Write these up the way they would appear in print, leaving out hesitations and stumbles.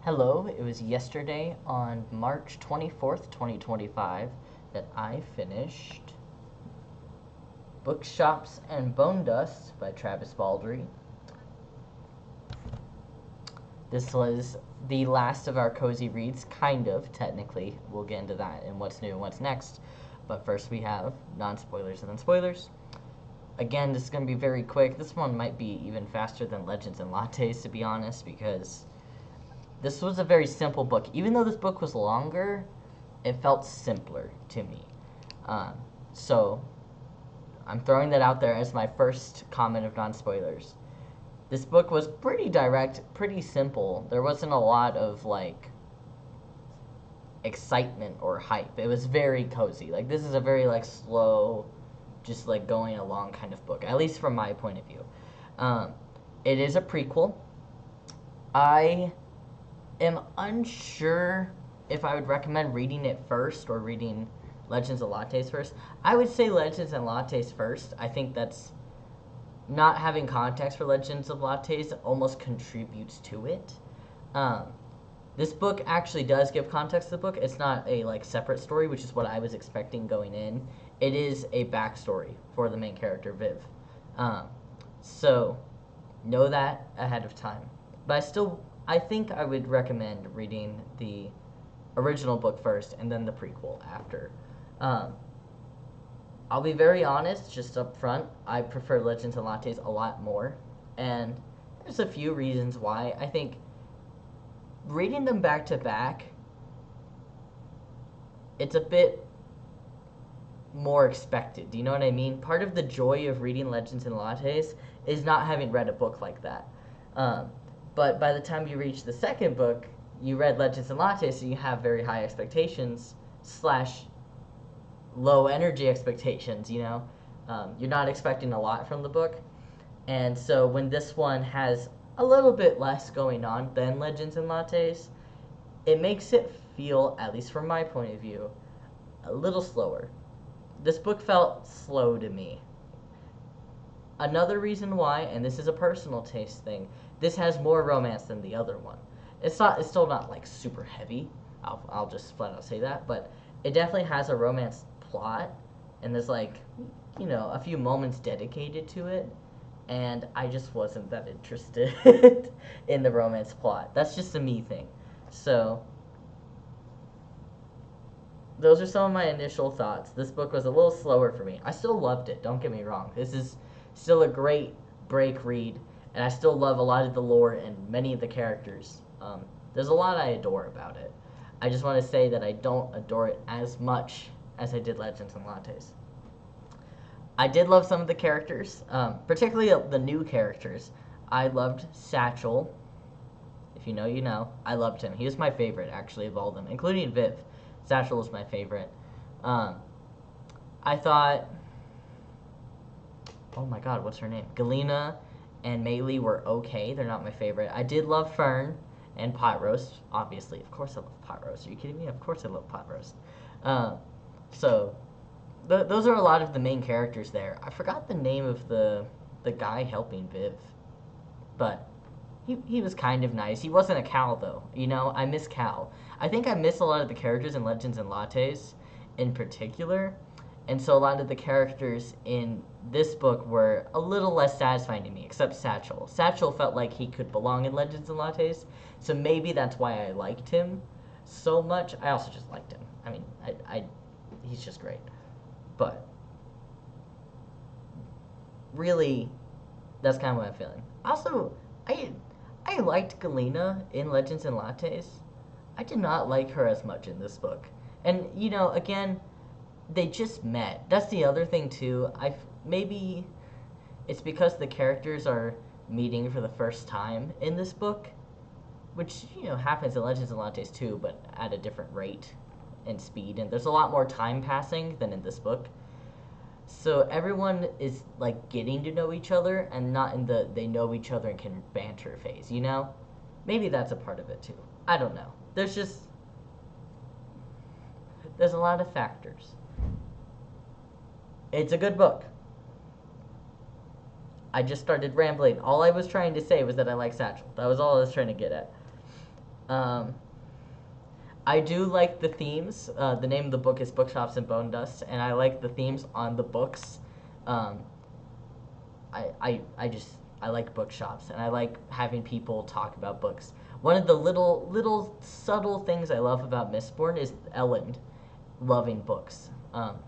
Hello, it was yesterday on March 24th, 2025 that I finished Bookshops and Bonedust by Travis Baldry. This was the last of our cozy reads, kind of, technically. We'll get into that and what's new and what's next. But first we have non-spoilers and then spoilers. Again, this is going to be very quick. This one might be even faster than Legends and Lattes, to be honest, because this was a very simple book. Even though this book was longer, it felt simpler to me. So I'm throwing that out there as my first comment of non-spoilers. This book was pretty direct, pretty simple. There wasn't a lot of excitement or hype. It was very cozy. This is a very slow, just going along kind of book, at least from my point of view. It is a prequel. I am unsure if I would recommend reading it first or reading Legends of Lattes first. I would say Legends and Lattes first. I think that's not having context for Legends of Lattes almost contributes to it. This book actually does give context to the book. It's not a separate story, which is what I was expecting going in. It is a backstory for the main character, Viv. So know that ahead of time. But I think I would recommend reading the original book first and then the prequel after. I'll be very honest, just up front, I prefer Legends and Lattes a lot more. And there's a few reasons why. I think reading them back to back, it's a bit more expected. Do you know what I mean? Part of the joy of reading Legends and Lattes is not having read a book like that. But by the time you reach the second book, you read Legends and Lattes, so you have very high expectations / low energy expectations, You're not expecting a lot from the book. And so when this one has a little bit less going on than Legends and Lattes, it makes it feel, at least from my point of view, a little slower. This book felt slow to me. Another reason why, and this is a personal taste thing, this has more romance than the other one. It's still not super heavy. I'll just flat out say that, but it definitely has a romance plot, and there's a few moments dedicated to it, and I just wasn't that interested in the romance plot. That's just a me thing. So those are some of my initial thoughts. This book was a little slower for me. I still loved it, don't get me wrong. This is still a great break read, and I still love a lot of the lore and many of the characters. There's a lot I adore about it. I just want to say that I don't adore it as much as I did Legends and Lattes. I did love some of the characters, particularly the new characters. I loved Satchel. If you know, you know. I loved him. He was my favorite, actually, of all of them, including Viv. Satchel was my favorite. I thought... Oh my god, what's her name? Galena and Maylee were okay. They're not my favorite. I did love Fern and Pot Roast. Obviously, of course I love Pot Roast. Are you kidding me? Of course I love Pot Roast. So, those are a lot of the main characters there. I forgot the name of the guy helping Viv. But he was kind of nice. He wasn't a Cal, though. I miss Cal. I think I miss a lot of the characters in Legends and Lattes in particular. And so a lot of the characters in this book were a little less satisfying to me, except Satchel. Satchel felt like he could belong in Legends and Lattes, so maybe that's why I liked him so much. I also just liked him. I mean, he's just great. But really, that's kind of what I'm feeling. Also, I liked Galena in Legends and Lattes. I did not like her as much in this book. And, again, they just met. That's the other thing too. Maybe it's because the characters are meeting for the first time in this book, which happens in Legends and Lattes too, but at a different rate and speed. And there's a lot more time passing than in this book. So everyone is getting to know each other and not in the they know each other and can banter phase. Maybe that's a part of it too. I don't know. There's a lot of factors. It's a good book. I just started rambling. All I was trying to say was that I like Satchel. That was all I was trying to get at. Um, I do like the themes. The name of the book is Bookshops and Bonedust, and I like the themes on the books. Um, I just I like bookshops, and I like having people talk about books. One of the little subtle things I love about Mistborn is Ellen loving books.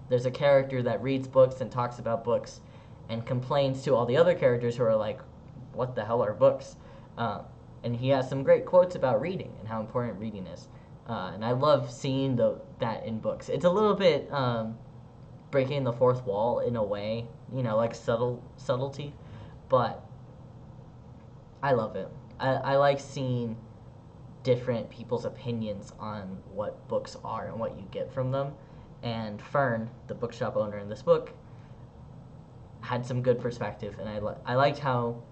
There's a character that reads books and talks about books, and complains to all the other characters who are like, "What the hell are books?" Um, and he has some great quotes about reading and how important reading is. And I love seeing that in books. It's a little bit breaking the fourth wall in a way, like subtlety, but I love it. I like seeing different people's opinions on what books are and what you get from them. And Fern, the bookshop owner in this book, had some good perspective, and I liked how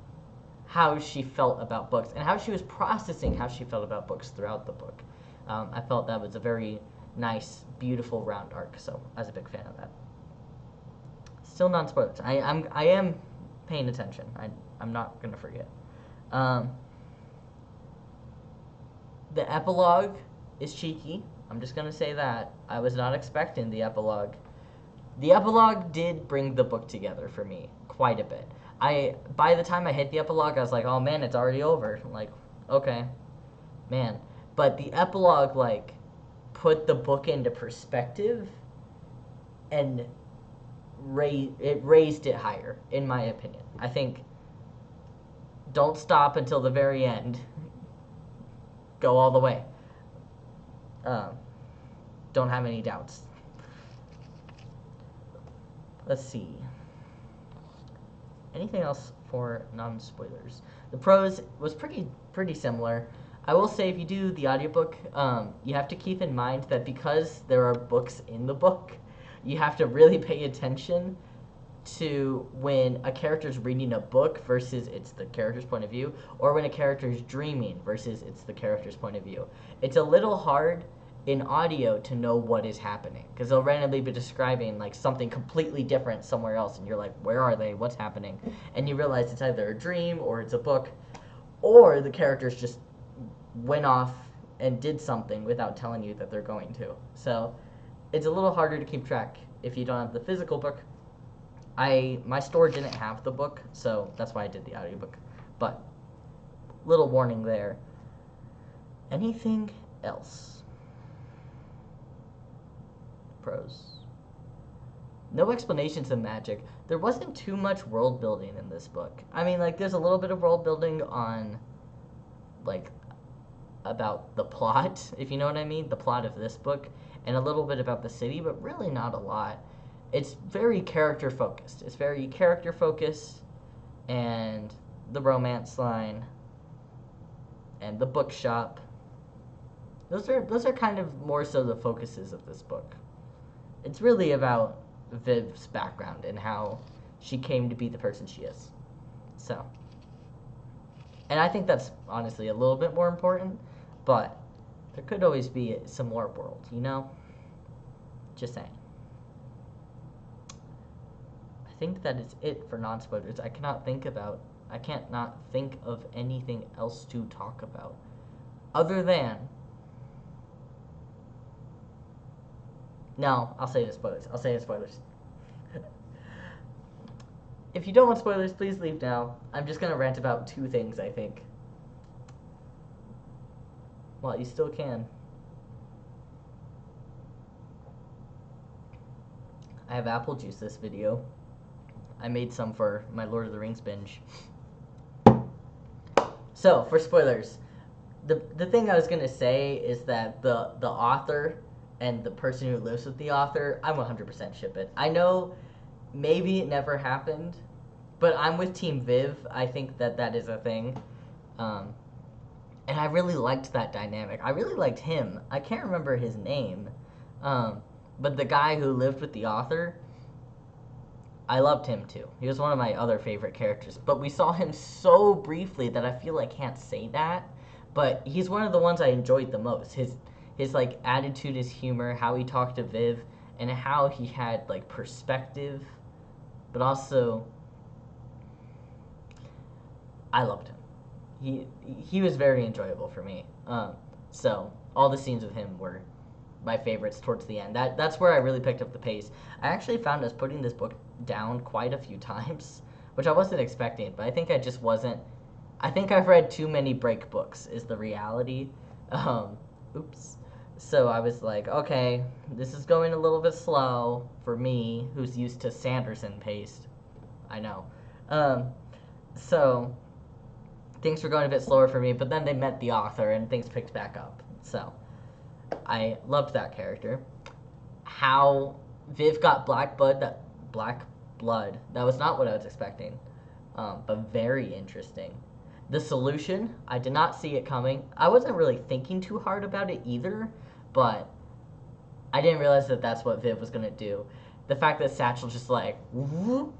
she felt about books and how she was processing how she felt about books throughout the book. I felt that was a very nice, beautiful round arc, so I was a big fan of that. Still non spoilers. I am paying attention. I'm not gonna forget. Um, the epilogue is cheeky. I'm just gonna say that I was not expecting the epilogue. The epilogue did bring the book together for me quite a bit. By the time I hit the epilogue, I was like, oh man, it's already over. I'm like, okay, man. But the epilogue like put the book into perspective and raised it higher, in my opinion. I think don't stop until the very end. Go all the way. Um, don't have any doubts. Let's see. Anything else for non-spoilers? The prose was pretty similar. I will say if you do the audiobook, you have to keep in mind that because there are books in the book, you have to really pay attention to when a character's reading a book versus it's the character's point of view, or when a character's dreaming versus it's the character's point of view. It's a little hard in audio to know what is happening because they'll randomly be describing like something completely different somewhere else, and you're like, where are they? What's happening? And you realize it's either a dream or it's a book, or the characters just went off and did something without telling you that they're going to. So it's a little harder to keep track if you don't have the physical book. My store didn't have the book, so that's why I did the audiobook. But little warning there. Anything else? Prose. No explanations of magic. There wasn't too much world building in this book. I mean, like, there's a little bit of world building on, like, about the plot, if you know what I mean, the plot of this book, and a little bit about the city, but really not a lot. It's very character focused. It's very character focused, and the romance line, and the bookshop. Those are kind of more so the focuses of this book. It's really about Viv's background and how she came to be the person she is. So, and I think that's honestly a little bit more important, but there could always be some more world, Just saying. I think that is it for non-spoilers. I can't not think of anything else to talk about other than no, I'll say the spoilers. If you don't want spoilers, please leave now. I'm just gonna rant about two things, I think. Well, you still can. I have apple juice this video. I made some for my Lord of the Rings binge. So, for spoilers, the thing I was gonna say is that the author and the person who lives with the author, I 100% ship it. I know maybe it never happened, but I'm with Team Viv. I think that is a thing. And I really liked that dynamic. I really liked him. I can't remember his name. But the guy who lived with the author, I loved him too. He was one of my other favorite characters. But we saw him so briefly that I feel I can't say that. But he's one of the ones I enjoyed the most. His like attitude, his humor, how he talked to Viv, and how he had like perspective, but also I loved him. He was very enjoyable for me. So all the scenes with him were my favorites towards the end. That's where I really picked up the pace. I actually found us putting this book down quite a few times, which I wasn't expecting, but I think I just wasn't. I think I've read too many break books is the reality. Um, oops. So I was like, okay, this is going a little bit slow for me, who's used to Sanderson paced. I know. Um, so things were going a bit slower for me, but then they met the author and things picked back up. So I loved that character. How Viv got black blood. That was not what I was expecting, but very interesting. The solution, I did not see it coming. I wasn't really thinking too hard about it either, but I didn't realize that that's what Viv was gonna do. The fact that Satchel just like whoop,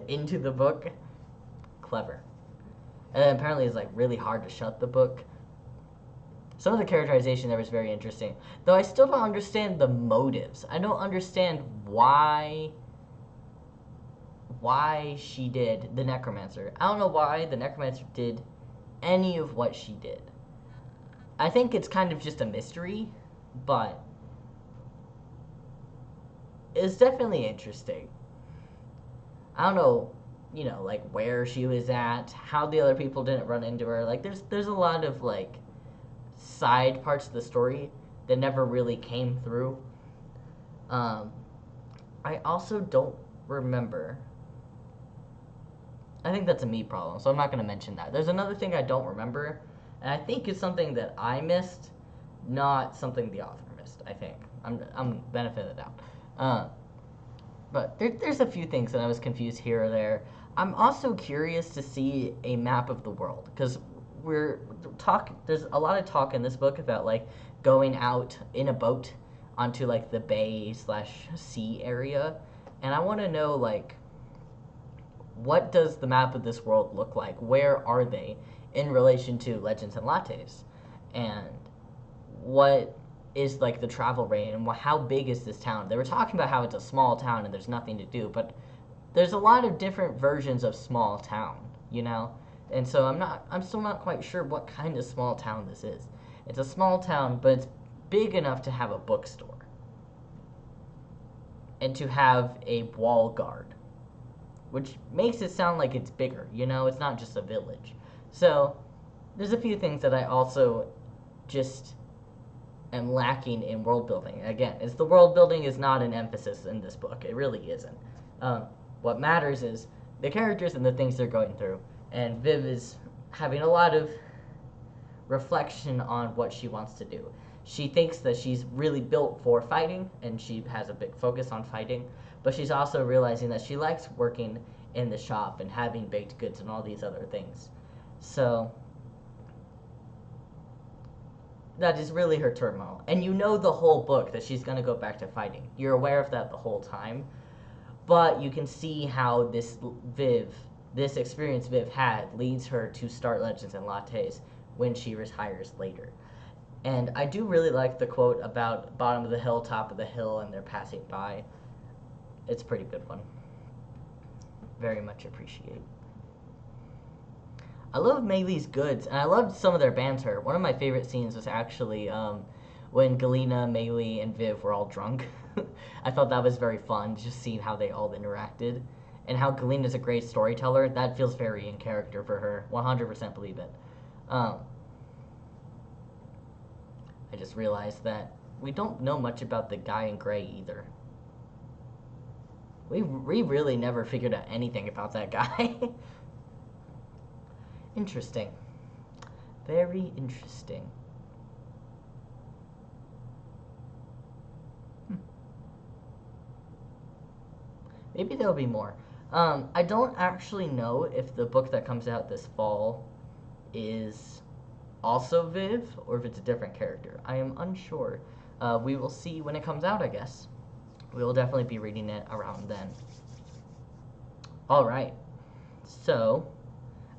into the book, clever. And then apparently it's like really hard to shut the book. Some of the characterization there was very interesting, though I still don't understand the motives. I don't understand why she did the necromancer. I don't know why the necromancer did any of what she did. I think it's kind of just a mystery, but it's definitely interesting. I don't know, like where she was at, how the other people didn't run into her. Like there's a lot of like side parts of the story that never really came through. I also don't remember. I think that's a me problem, so I'm not going to mention that. There's another thing I don't remember, and I think it's something that I missed, not something the author missed. I think I'm benefit of the doubt. But there's a few things that I was confused here or there. I'm also curious to see a map of the world because there's a lot of talk in this book about like going out in a boat onto like the bay / sea area, and I want to know like what does the map of this world look like? Where are they in relation to Legends and Lattes? And what is like the travel rate and how big is this town? They were talking about how it's a small town and there's nothing to do, but there's a lot of different versions of small town, And so I'm still not quite sure what kind of small town this is. It's a small town, but it's big enough to have a bookstore and to have a wall guard, which makes it sound like it's bigger, it's not just a village. So there's a few things that I also just am lacking in world building. Again, the world building is not an emphasis in this book. It really isn't. What matters is the characters and the things they're going through. And Viv is having a lot of reflection on what she wants to do. She thinks that she's really built for fighting, and she has a big focus on fighting, but she's also realizing that she likes working in the shop and having baked goods and all these other things. So that is really her turmoil. And the whole book that she's going to go back to fighting. You're aware of that the whole time. But you can see how this experience Viv had leads her to start Legends and Lattes when she retires later. And I do really like the quote about bottom of the hill, top of the hill, and they're passing by. It's a pretty good one. Very much appreciate. I love Maylee's goods, and I loved some of their banter. One of my favorite scenes was actually when Galena, Maylee, and Viv were all drunk. I thought that was very fun, just seeing how they all interacted. And how Galena's a great storyteller, that feels very in character for her. 100% believe it. I just realized that we don't know much about the guy in gray either. We really never figured out anything about that guy. Interesting. Very interesting. Maybe there'll be more. I don't actually know if the book that comes out this fall is also Viv or if it's a different character. I am unsure. We will see when it comes out, I guess. We will definitely be reading it around then. Alright. So,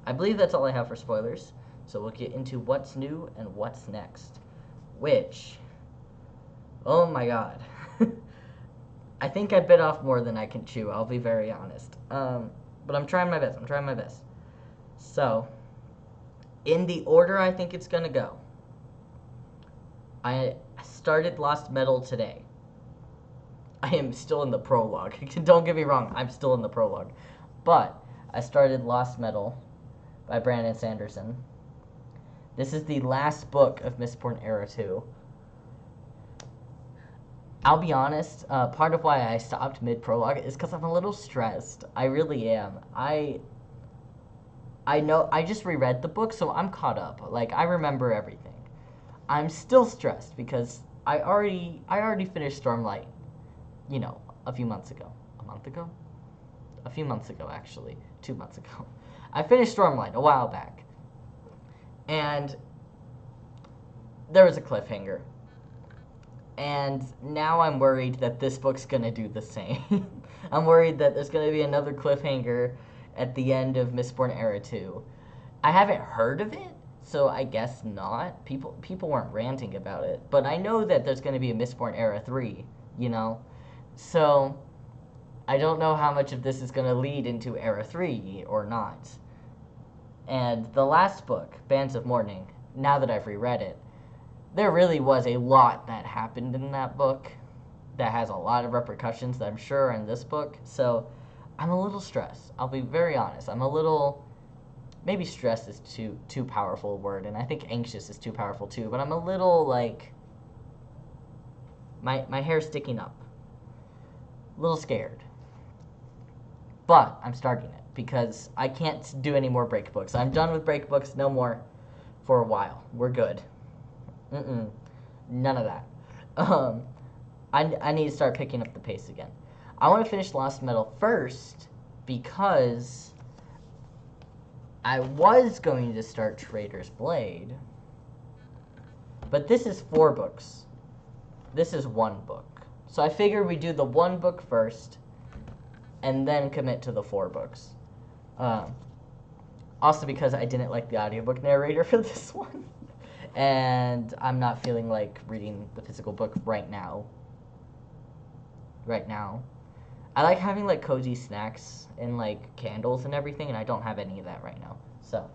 I believe that's all I have for spoilers. So we'll get into what's new and what's next. Which, oh my god. I think I bit off more than I can chew, I'll be very honest. But I'm trying my best. So, in the order I think it's gonna go. I started Lost Metal today. I am still in the prologue. Don't get me wrong, I'm still in the prologue. But I started Lost Metal by Brandon Sanderson. This is the last book of Mistborn Era 2. I'll be honest, part of why I stopped mid-prologue is because I'm a little stressed. I really am. I know, I just reread the book, so I'm caught up. Like, I remember everything. I'm still stressed because I already finished Stormlight, you know, a few months ago. A month ago? A few months ago, actually. 2 months ago. I finished Stormlight a while back. And there was a cliffhanger. And now I'm worried that this book's gonna do the same. I'm worried that there's gonna be another cliffhanger at the end of Mistborn Era 2. I haven't heard of it, so I guess not. People weren't ranting about it. But I know that there's gonna be a Mistborn Era 3, you know? So I don't know how much of this is gonna lead into Era 3 or not. And the last book, Bands of Morning, now that I've reread it, there really was a lot that happened in that book that has a lot of repercussions that I'm sure are in this book. So I'm a little stressed. I'll be very honest. I'm a little, maybe stressed is too powerful a word, and I think anxious is too powerful too, but I'm a little like, my hair's sticking up. A little scared. But I'm starting it because I can't do any more break books. I'm done with break books, no more for a while. We're good. None of that. I need to start picking up the pace again. I want to finish Lost Metal first because I was going to start Trader's Blade, but this is 4 books. This is 1 book. So I figured we do the 1 book first and then commit to the 4 books. Also because I didn't like the audiobook narrator for this one. And I'm not feeling like reading the physical book right now. I like having like cozy snacks and like candles and everything, and I don't have any of that right now. So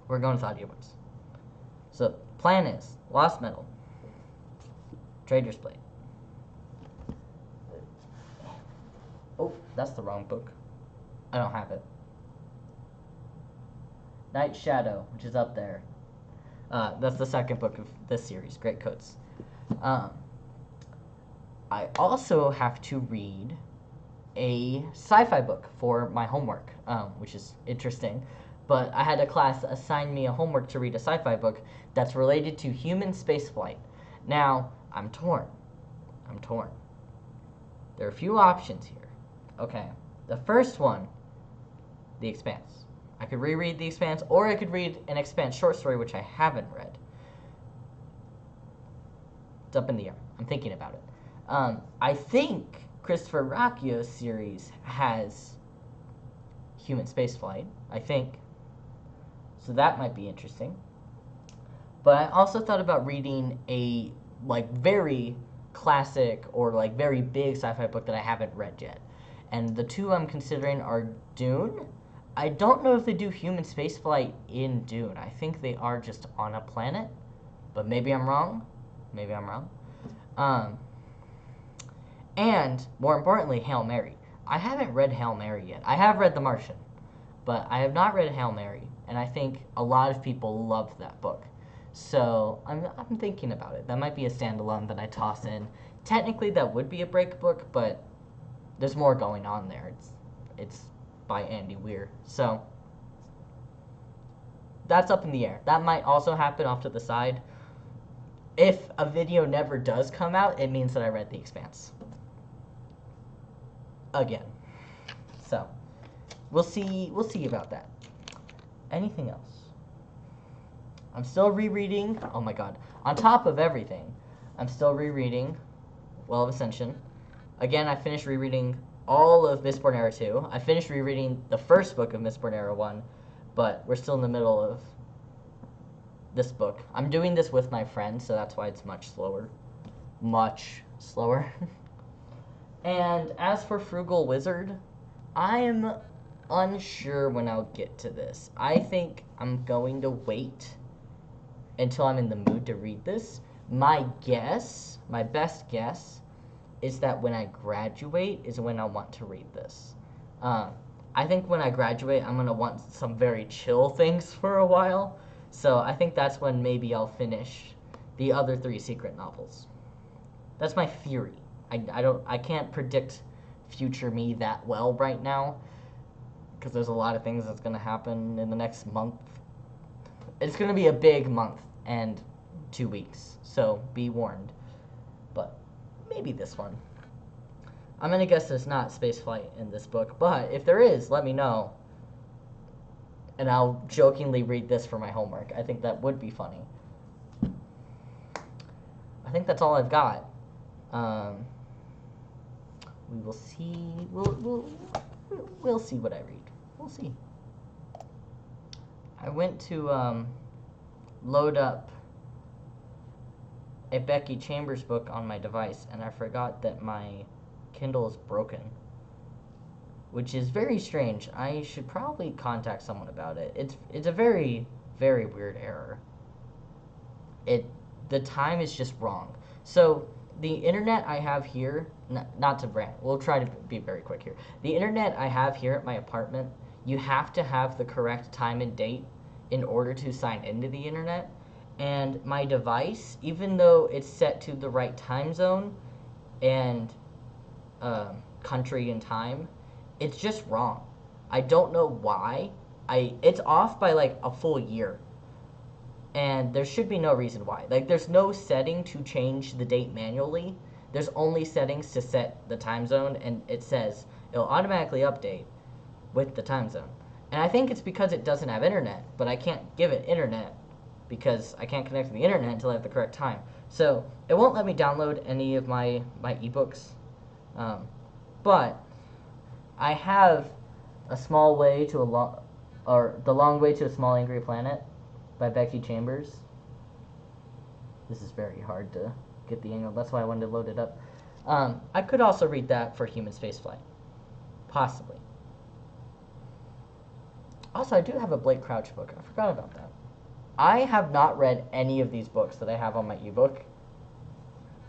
we're going with audiobooks. So plan is Lost Metal, Trader's Blade. Oh, that's the wrong book. I don't have it. Night Shadow, which is up there. That's the second book of this series, Great Coats. I also have to read a sci-fi book for my homework, which is interesting. But I had a class assign me a homework to read a sci-fi book that's related to human spaceflight. Now, I'm torn. There are a few options here. Okay, the first one, The Expanse. I could reread The Expanse, or I could read an Expanse short story, which I haven't read. It's up in the air. I'm thinking about it. I think Christopher Racchio's series has human spaceflight, I think. So that might be interesting. But I also thought about reading a like very classic or like very big sci-fi book that I haven't read yet. And the 2 I'm considering are Dune. I don't know if they do human spaceflight in Dune. I think they are just on a planet. But maybe I'm wrong. And, more importantly, Hail Mary. I haven't read Hail Mary yet. I have read The Martian. But I have not read Hail Mary. And I think a lot of people love that book. So, I'm thinking about it. That might be a standalone that I toss in. Technically, that would be a break book, but there's more going on there. It's by Andy Weir. So that's up in the air. That might also happen off to the side. If a video never does come out, it means that I read The Expanse. Again. So we'll see about that. Anything else? I'm still rereading. Oh my god. On top of everything, I'm still rereading Well of Ascension. Again, I finished rereading all of Mistborn Era 2. I finished rereading the first book of Mistborn Era 1, but we're still in the middle of this book. I'm doing this with my friend, so that's why it's much slower. Much slower. And as for Frugal Wizard, I am unsure when I'll get to this. I think I'm going to wait until I'm in the mood to read this, My guess, my best guess, is that when I graduate is when I want to read this. Um, I think when I graduate, I'm gonna want some very chill things for a while. So I think that's when maybe I'll finish the other three secret novels. That's my theory. I can't predict future me that well right now because there's a lot of things that's gonna happen in the next month. It's gonna be a big month and 2 weeks, so be warned. But maybe this one. I'm gonna guess there's not spaceflight in this book, but if there is, let me know. And I'll jokingly read this for my homework. I think that would be funny. I think that's all I've got. We will see. We'll see what I read. We'll see. I went to load up a Becky Chambers book on my device, and I forgot that my Kindle is broken, which is very strange. I should probably contact someone about it. It's a very, very weird error. The time is just wrong. So the internet I have here, not to rant, we'll try to be very quick here. The internet I have here at my apartment, you have to have the correct time and date in order to sign into the internet. And my device, even though it's set to the right time zone and country and time, it's just wrong. I don't know why. It's off by like a full year. And there should be no reason why. Like, there's no setting to change the date manually. There's only settings to set the time zone, and it says it'll automatically update with the time zone. And I think it's because it doesn't have internet, but I can't give it internet because I can't connect to the internet until I have the correct time. So it won't let me download any of my ebooks. But I have a small way to the long way to a small angry planet by Becky Chambers. This is very hard to get the angle. That's why I wanted to load it up. I could also read that for human spaceflight, possibly. Also, I do have a Blake Crouch book. I forgot about that. I have not read any of these books that I have on my ebook,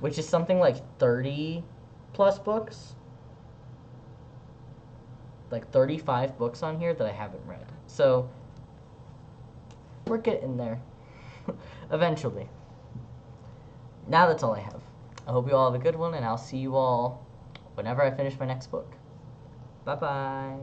which is something like 30 plus books. Like 35 books on here that I haven't read. So we're getting there. Eventually. Now that's all I have. I hope you all have a good one, and I'll see you all whenever I finish my next book. Bye-bye.